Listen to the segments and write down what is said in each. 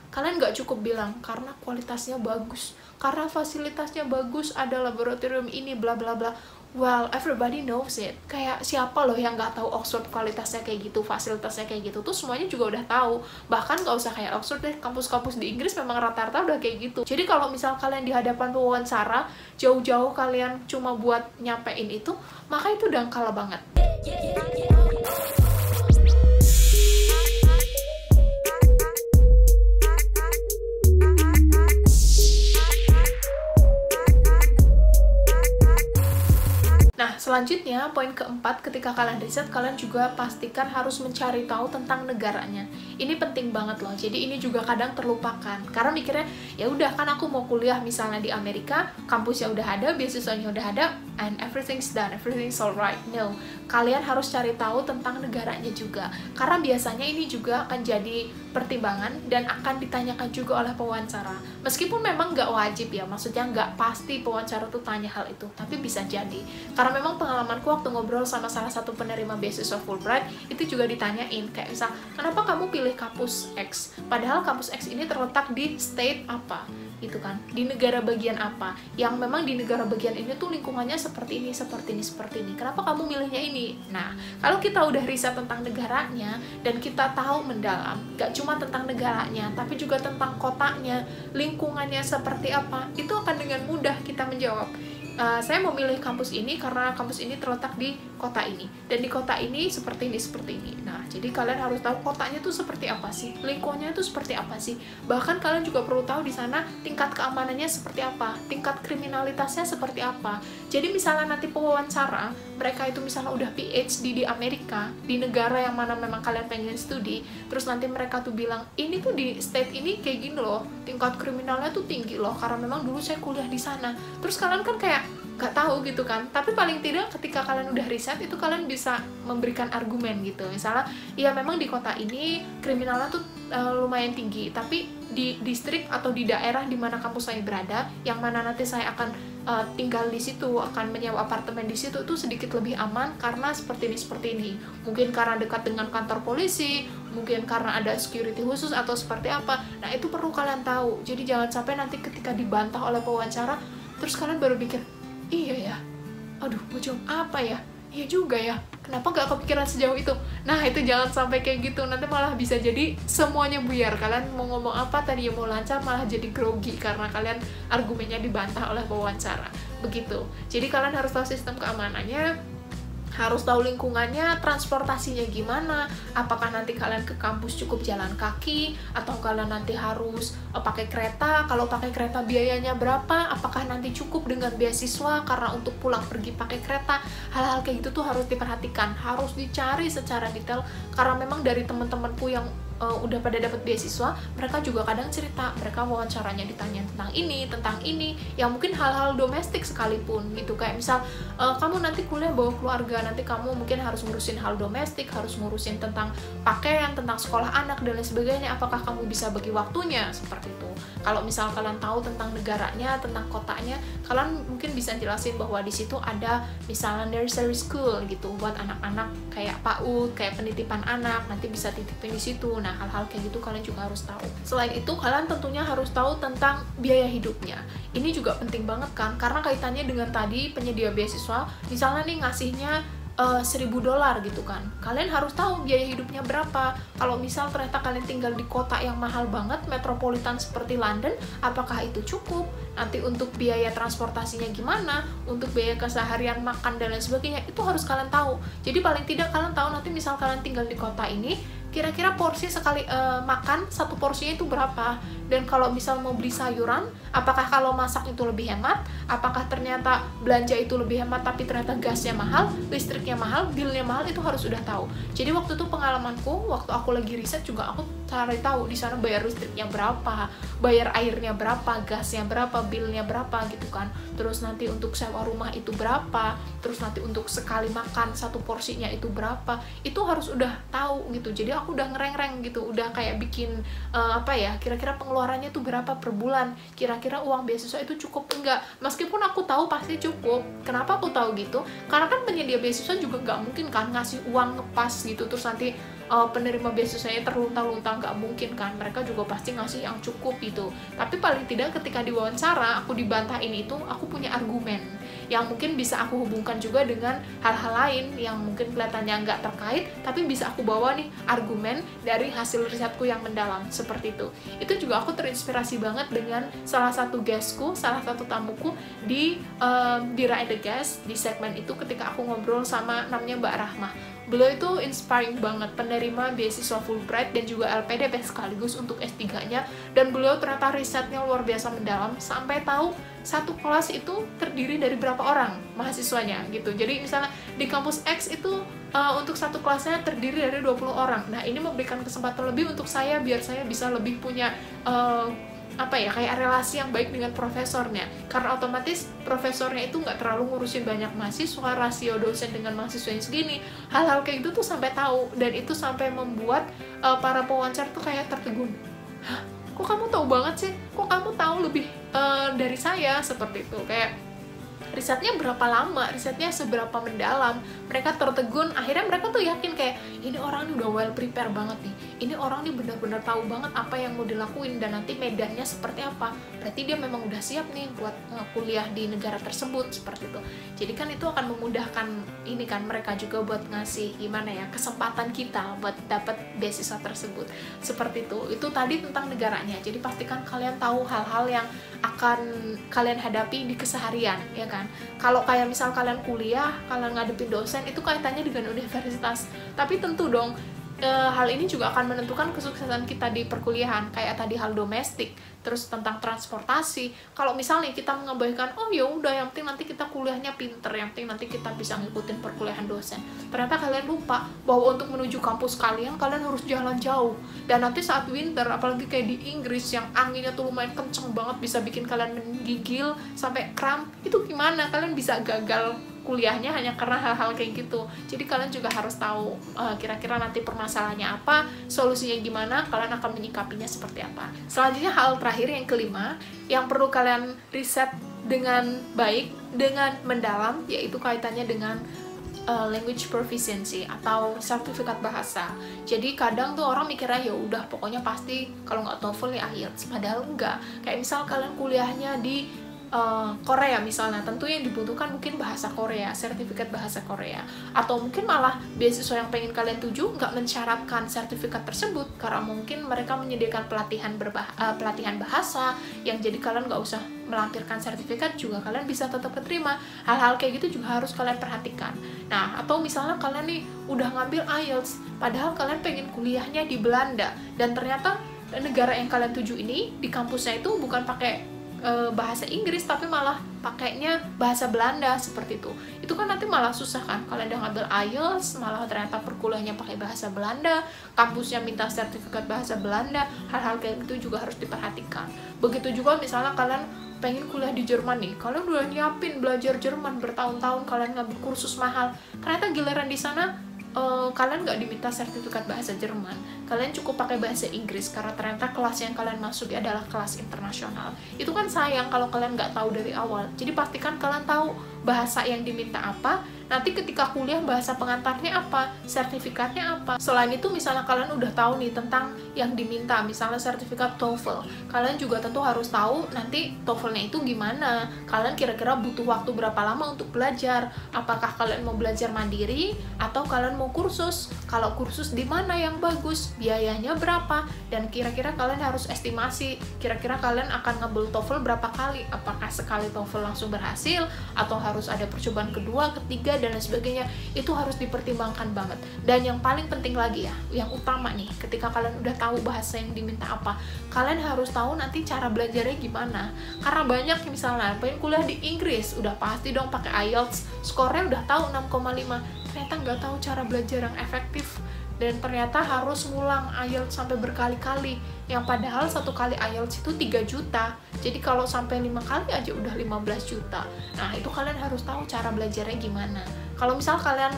Kalian nggak cukup bilang karena kualitasnya bagus, karena fasilitasnya bagus, ada laboratorium ini, bla bla bla. Well, everybody knows it. Kayak siapa loh yang nggak tahu Oxford kualitasnya kayak gitu, fasilitasnya kayak gitu. Tuh semuanya juga udah tahu. Bahkan nggak usah kayak Oxford deh, kampus-kampus di Inggris memang rata-rata udah kayak gitu. Jadi kalau misal kalian di hadapan pewawancara, jauh-jauh kalian cuma buat nyampein itu, maka itu dangkal banget. Selanjutnya, poin keempat, ketika kalian riset, kalian juga pastikan harus mencari tahu tentang negaranya. Ini penting banget loh. Jadi ini juga kadang terlupakan. Karena mikirnya, ya udah kan aku mau kuliah misalnya di Amerika, kampusnya udah ada, beasiswanya udah ada, and everything's done, everything's alright. No, kalian harus cari tahu tentang negaranya juga. Karena biasanya ini juga akan jadi pertimbangan dan akan ditanyakan juga oleh pewawancara. Meskipun memang nggak wajib ya, maksudnya nggak pasti pewawancara tuh tanya hal itu, tapi bisa jadi. Karena memang pengalamanku waktu ngobrol sama salah satu penerima beasiswa Fulbright, itu juga ditanyain, kayak misal, kenapa kamu pilih kampus X? Padahal kampus X ini terletak di state apa? Gitu kan, di negara bagian apa, yang memang di negara bagian ini tuh lingkungannya seperti ini, seperti ini, seperti ini. Kenapa kamu milihnya ini? Nah, kalau kita udah riset tentang negaranya, dan kita tahu mendalam, gak cuma tentang negaranya, tapi juga tentang kotanya, lingkungannya seperti apa, itu akan dengan mudah kita menjawab. Saya mau milih kampus ini karena kampus ini terletak di kota ini, dan di kota ini seperti ini, seperti ini. Nah, jadi kalian harus tahu kotanya tuh seperti apa sih, lingkungannya tuh seperti apa sih. Bahkan kalian juga perlu tahu di sana tingkat keamanannya seperti apa, tingkat kriminalitasnya seperti apa. Jadi misalnya nanti pewawancara, mereka itu misalnya udah PhD di Amerika, di negara yang mana memang kalian pengen studi, terus nanti mereka tuh bilang, ini tuh di state ini kayak gini loh, tingkat kriminalnya tuh tinggi loh, karena memang dulu saya kuliah di sana. Terus kalian kan kayak gak tahu gitu kan, tapi paling tidak ketika kalian udah riset itu kalian bisa memberikan argumen gitu. Misalnya, ya memang di kota ini kriminalnya tuh lumayan tinggi, tapi di distrik atau di daerah di mana kampus saya berada, yang mana nanti saya akan tinggal di situ, akan menyewa apartemen di situ, itu sedikit lebih aman karena seperti ini. Mungkin karena dekat dengan kantor polisi, mungkin karena ada security khusus atau seperti apa. Nah, itu perlu kalian tahu. Jadi jangan sampai nanti ketika dibantah oleh pewawancara, terus kalian baru pikir, iya ya, aduh mau jawab apa ya, iya juga ya, kenapa gak kepikiran sejauh itu. Nah, itu jangan sampai kayak gitu, nanti malah bisa jadi semuanya buyar. Kalian mau ngomong apa tadi yang mau lancar malah jadi grogi karena kalian argumennya dibantah oleh pewawancara. Begitu. Jadi kalian harus tahu sistem keamanannya, harus tahu lingkungannya, transportasinya gimana, apakah nanti kalian ke kampus cukup jalan kaki, atau kalian nanti harus pakai kereta. Kalau pakai kereta biayanya berapa, apakah nanti cukup dengan beasiswa karena untuk pulang pergi pakai kereta. Hal-hal kayak gitu tuh harus diperhatikan, harus dicari secara detail, karena memang dari teman-temanku yang udah pada dapat beasiswa, mereka juga kadang cerita, mereka wawancaranya ditanya tentang ini, yang mungkin hal-hal domestik sekalipun gitu. Kayak misal, kamu nanti kuliah bawa keluarga, nanti kamu mungkin harus ngurusin hal domestik, harus ngurusin tentang pakaian, tentang sekolah anak, dan lain sebagainya, apakah kamu bisa bagi waktunya, seperti itu. Kalau misal kalian tahu tentang negaranya, tentang kotanya, kalian mungkin bisa jelasin bahwa di situ ada misalnya nursery school gitu, buat anak-anak kayak PAUD, kayak penitipan anak, nanti bisa titipin di situ. Nah, hal-hal kayak gitu kalian juga harus tahu. Selain itu, kalian tentunya harus tahu tentang biaya hidupnya. Ini juga penting banget kan, karena kaitannya dengan tadi penyedia beasiswa, misalnya nih ngasihnya $1.000 gitu kan. Kalian harus tahu biaya hidupnya berapa. Kalau misal ternyata kalian tinggal di kota yang mahal banget, metropolitan seperti London, apakah itu cukup? Nanti untuk biaya transportasinya gimana? Untuk biaya keseharian makan dan lain sebagainya, itu harus kalian tahu. Jadi paling tidak kalian tahu nanti misal kalian tinggal di kota ini, kira-kira porsi sekali makan, satu porsinya itu berapa. Dan kalau misal mau beli sayuran, apakah kalau masak itu lebih hemat? Apakah ternyata belanja itu lebih hemat tapi ternyata gasnya mahal, listriknya mahal, bilnya mahal, itu harus sudah tahu. Jadi waktu itu pengalamanku, waktu aku lagi riset juga aku cari tahu di sana bayar listriknya berapa, bayar airnya berapa, gasnya berapa, bilnya berapa gitu kan. Terus nanti untuk sewa rumah itu berapa, terus nanti untuk sekali makan satu porsinya itu berapa, itu harus udah tahu gitu. Jadi aku udah ngereng-reng gitu, udah kayak bikin kira-kira pengeluarannya tuh berapa per bulan, kira-kira uang beasiswa itu cukup enggak. Meskipun aku tahu pasti cukup. Kenapa aku tahu gitu? Karena kan penyedia beasiswa juga nggak mungkin kan ngasih uang ngepas gitu terus nanti penerima beasiswanya terlunta-lunta, nggak mungkin kan, mereka juga pasti ngasih yang cukup gitu. Tapi paling tidak ketika diwawancara aku dibantahin itu, aku punya argumen yang mungkin bisa aku hubungkan juga dengan hal-hal lain yang mungkin kelihatannya nggak terkait, tapi bisa aku bawa nih argumen dari hasil risetku yang mendalam, seperti itu. Itu juga aku terinspirasi banget dengan salah satu guestku, salah satu tamuku di Dira and the Guest, di segmen itu ketika aku ngobrol sama namanya Mbak Rahma. Beliau itu inspiring banget, penerima beasiswa Fulbright dan juga LPDP sekaligus untuk S3-nya, dan beliau ternyata risetnya luar biasa mendalam, sampai tahu satu kelas itu terdiri dari berapa orang mahasiswanya gitu. Jadi misalnya di kampus X itu untuk satu kelasnya terdiri dari 20 orang. Nah, ini memberikan kesempatan lebih untuk saya, biar saya bisa lebih punya kayak relasi yang baik dengan profesornya, karena otomatis profesornya itu nggak terlalu ngurusin banyak mahasiswa, rasio dosen dengan mahasiswa yang segini, hal-hal kayak gitu tuh sampai tahu, dan itu sampai membuat para pewawancara tuh kayak tertegun. Hah, kok kamu tahu banget sih? Kok kamu tahu lebih dari saya? Seperti itu, kayak risetnya berapa lama, risetnya seberapa mendalam. Mereka tertegun, akhirnya mereka tuh yakin kayak, ini orang ini udah well prepare banget nih, ini orang ini benar-benar tahu banget apa yang mau dilakuin dan nanti medannya seperti apa, berarti dia memang udah siap nih buat kuliah di negara tersebut, seperti itu. Jadi kan itu akan memudahkan ini kan mereka juga buat ngasih gimana ya, kesempatan kita buat dapat beasiswa tersebut, seperti itu. Itu tadi tentang negaranya. Jadi pastikan kalian tahu hal-hal yang akan kalian hadapi di keseharian, ya kan. Kalau kayak misal kalian kuliah, kalian ngadepin dosen, itu kaitannya dengan universitas, tapi tentu dong hal ini juga akan menentukan kesuksesan kita di perkuliahan, kayak tadi hal domestik, terus tentang transportasi. Kalau misalnya kita mengabaikan, oh ya udah yang penting nanti kita kuliahnya pinter, yang penting nanti kita bisa ngikutin perkuliahan dosen, ternyata kalian lupa bahwa untuk menuju kampus kalian harus jalan jauh, dan nanti saat winter, apalagi kayak di Inggris yang anginnya tuh lumayan kenceng banget, bisa bikin kalian menggigil sampai kram, itu gimana? Kalian bisa gagal kuliahnya hanya karena hal-hal kayak gitu. Jadi kalian juga harus tahu kira-kira nanti permasalahannya apa, solusinya gimana, kalian akan menyikapinya seperti apa. Selanjutnya hal terakhir yang kelima, yang perlu kalian riset dengan baik, dengan mendalam, yaitu kaitannya dengan language proficiency atau sertifikat bahasa. Jadi kadang tuh orang mikirnya ya udah pokoknya pasti kalau nggak TOEFL ya IELTS, padahal enggak. Kayak misal kalian kuliahnya di Korea misalnya, tentu yang dibutuhkan mungkin bahasa Korea, sertifikat bahasa Korea, atau mungkin malah beasiswa yang pengen kalian tuju nggak mensyaratkan sertifikat tersebut, karena mungkin mereka menyediakan pelatihan bahasa yang jadi kalian nggak usah melampirkan sertifikat juga kalian bisa tetap keterima. Hal-hal kayak gitu juga harus kalian perhatikan. Nah, atau misalnya kalian nih udah ngambil IELTS, padahal kalian pengen kuliahnya di Belanda, dan ternyata negara yang kalian tuju ini di kampusnya itu bukan pakai bahasa Inggris tapi malah pakainya bahasa Belanda, seperti itu kan nanti malah susah kan. Kalian udah ngambil IELTS malah ternyata perkuliahannya pakai bahasa Belanda, kampusnya minta sertifikat bahasa Belanda, hal-hal kayak gitu juga harus diperhatikan. Begitu juga misalnya kalian pengen kuliah di Jerman nih, kalian udah nyiapin belajar Jerman bertahun-tahun, kalian ngambil kursus mahal, ternyata giliran di sana kalian nggak diminta sertifikat bahasa Jerman, kalian cukup pakai bahasa Inggris karena ternyata kelas yang kalian masuki adalah kelas internasional. Itu kan sayang kalau kalian nggak tahu dari awal. Jadi pastikan kalian tahu bahasa yang diminta apa, nanti ketika kuliah bahasa pengantarnya apa, sertifikatnya apa. Selain itu misalnya kalian udah tahu nih tentang yang diminta, misalnya sertifikat TOEFL, kalian juga tentu harus tahu nanti TOEFL-nya itu gimana, kalian kira-kira butuh waktu berapa lama untuk belajar, apakah kalian mau belajar mandiri atau kalian mau kursus, kalau kursus di mana yang bagus, biayanya berapa, dan kira-kira kalian harus estimasi kira-kira kalian akan ngambil TOEFL berapa kali, apakah sekali TOEFL langsung berhasil atau harus ada percobaan kedua, ketiga, dan lain sebagainya. Itu harus dipertimbangkan banget. Dan yang paling penting lagi ya, yang utama nih, ketika kalian udah tahu bahasa yang diminta apa, kalian harus tahu nanti cara belajarnya gimana. Karena banyak misalnya pengen kuliah di Inggris, udah pasti dong pakai IELTS, skornya udah tahu 6,5, ternyata nggak tahu cara belajar yang efektif, dan ternyata harus ngulang IELTS sampai berkali-kali, yang padahal satu kali IELTS itu 3 juta, jadi kalau sampai 5 kali aja udah 15 juta. Nah, itu kalian harus tahu cara belajarnya gimana. Kalau misal kalian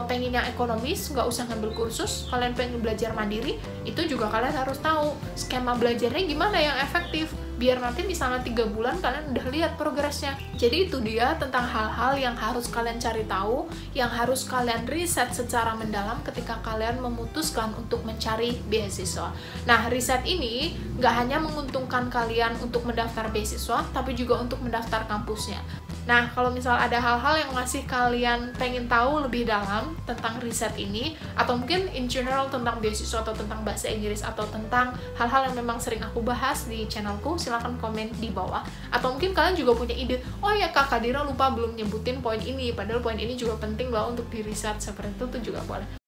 pengen yang ekonomis, nggak usah ngambil kursus. Kalian pengen belajar mandiri, itu juga kalian harus tahu skema belajarnya gimana yang efektif, biar nanti misalnya 3 bulan kalian udah lihat progresnya. Jadi itu dia tentang hal-hal yang harus kalian cari tahu, yang harus kalian riset secara mendalam ketika kalian memutuskan untuk mencari beasiswa. Nah, riset ini nggak hanya menguntungkan kalian untuk mendaftar beasiswa, tapi juga untuk mendaftar kampusnya. Nah, kalau misal ada hal-hal yang masih kalian pengen tahu lebih dalam tentang riset ini, atau mungkin in general tentang beasiswa atau tentang bahasa Inggris, atau tentang hal-hal yang memang sering aku bahas di channelku, silahkan komen di bawah. Atau mungkin kalian juga punya ide, oh ya Kak Kadira lupa belum nyebutin poin ini, padahal poin ini juga penting loh untuk di riset, seperti itu tuh juga boleh.